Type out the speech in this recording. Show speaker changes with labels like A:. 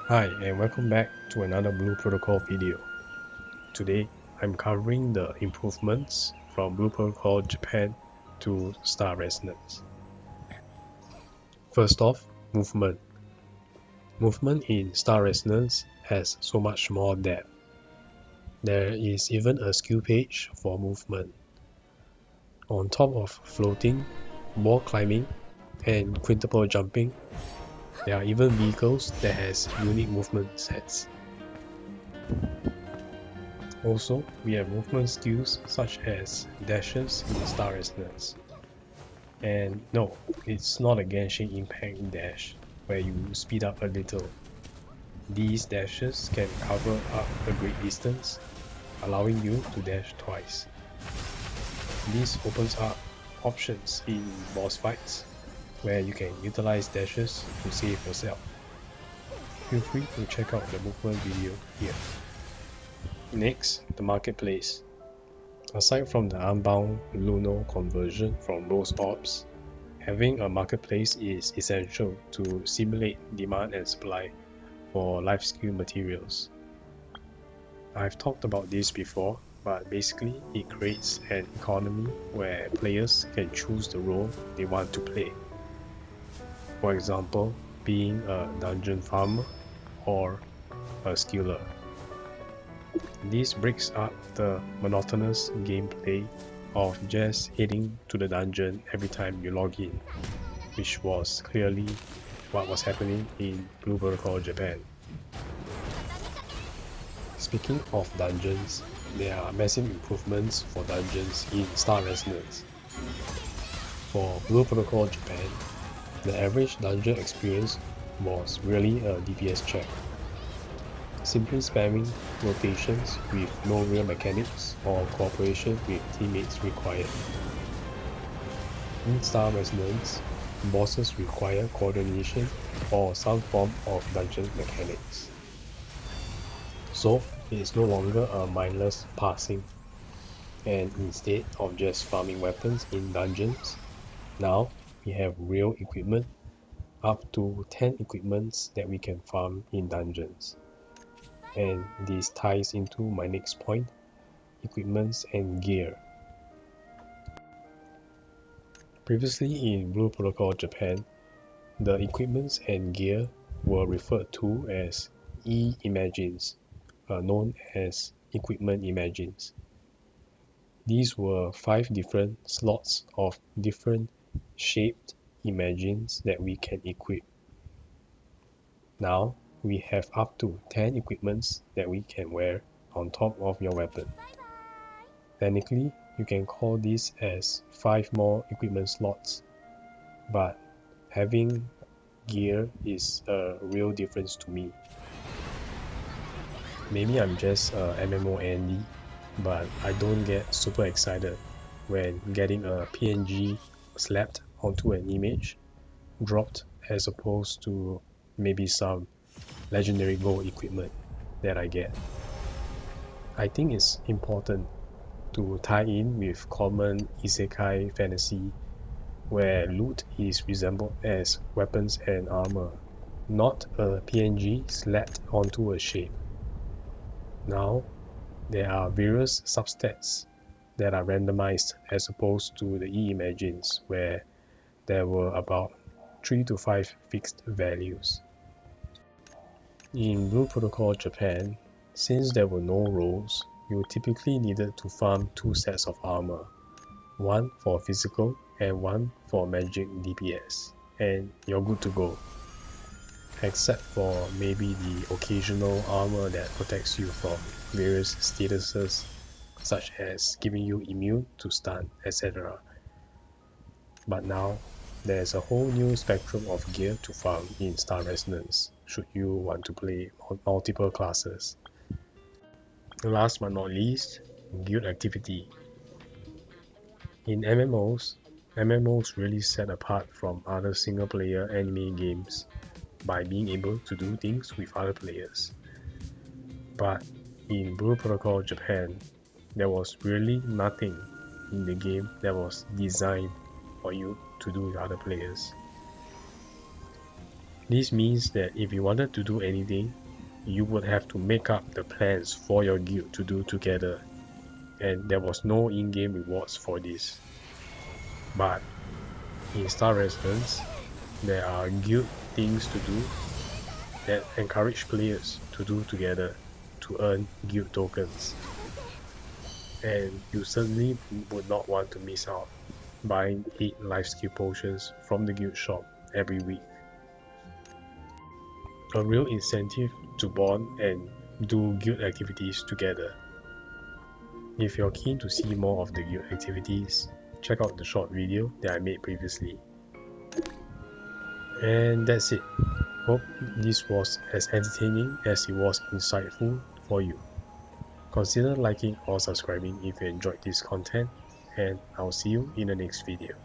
A: Hi and welcome back to another Blue Protocol video. Today I'm covering the improvements from Blue Protocol Japan to Star Resonance. First off, movement. Movement in Star Resonance has so much more depth. There is even a skill page for movement. On top of floating, wall climbing, and quintuple jumping, there are even vehicles that has unique movement sets. Also, we have movement skills such as dashes in Star Resonance. And no, it's not a Genshin Impact dash where you speed up a little. These dashes can cover up a great distance, allowing you to dash twice. This opens up options in boss fights where you can utilize dashes to save yourself. Feel free to check out the movement video here. Next, the marketplace. Aside from the unbound Luno conversion from Rose Orbs, having a marketplace is essential to simulate demand and supply for life skill materials. I've talked about this before, but basically it creates an economy where players can choose the role they want to play. For example, being a dungeon farmer or a skiller. This breaks up the monotonous gameplay of just heading to the dungeon every time you log in, which was clearly what was happening in Blue Protocol Japan. Speaking of dungeons, there are massive improvements for dungeons in Star Resonance. For Blue Protocol Japan, the average dungeon experience was really a DPS check. Simply spamming rotations with no real mechanics or cooperation with teammates required. In Star Resonance, bosses require coordination or some form of dungeon mechanics. So it is no longer a mindless passing, and instead of just farming weapons in dungeons, now we have real equipment, up to 10 equipments that we can farm in dungeons. And this ties into my next point, equipments and gear. Previously in Blue Protocol Japan, the equipments and gear were referred to as E-Imagines, known as equipment imagines. These were 5 different slots of different shaped imagines that we can equip. Now we have up to 10 equipments that we can wear on top of your weapon. Technically, you can call this as 5 more equipment slots, but having gear is a real difference to me. Maybe I'm just a MMO Andy, but I don't get super excited when getting a PNG slapped onto an image dropped as opposed to maybe some legendary gold equipment that I get. I think it's important to tie in with common isekai fantasy where loot is resembled as weapons and armor, not a PNG slapped onto a shape. Now, there are various substats that are randomized as opposed to the E-Imagines where there were about 3 to 5 fixed values. In Blue Protocol Japan, since there were no roles, you typically needed to farm 2 sets of armor, one for physical and one for magic DPS, and you're good to go. Except for maybe the occasional armor that protects you from various statuses such as giving you immune to stun, etc. But now, there's a whole new spectrum of gear to farm in Star Resonance should you want to play multiple classes. Last but not least, guild activity. In MMOs really set apart from other single-player anime games by being able to do things with other players. But in Blue Protocol Japan, there was really nothing in the game that was designed for you to do with other players. This means that if you wanted to do anything, you would have to make up the plans for your guild to do together, and there was no in-game rewards for this. But in Star Residence, there are guild things to do that encourage players to do together to earn guild tokens. And you certainly would not want to miss out buying 8 life skill potions from the guild shop every week. A real incentive to bond and do guild activities together. If you're keen to see more of the guild activities, check out the short video that I made previously. And that's it. Hope this was as entertaining as it was insightful for you. Consider liking or subscribing if you enjoyed this content, and I'll see you in the next video.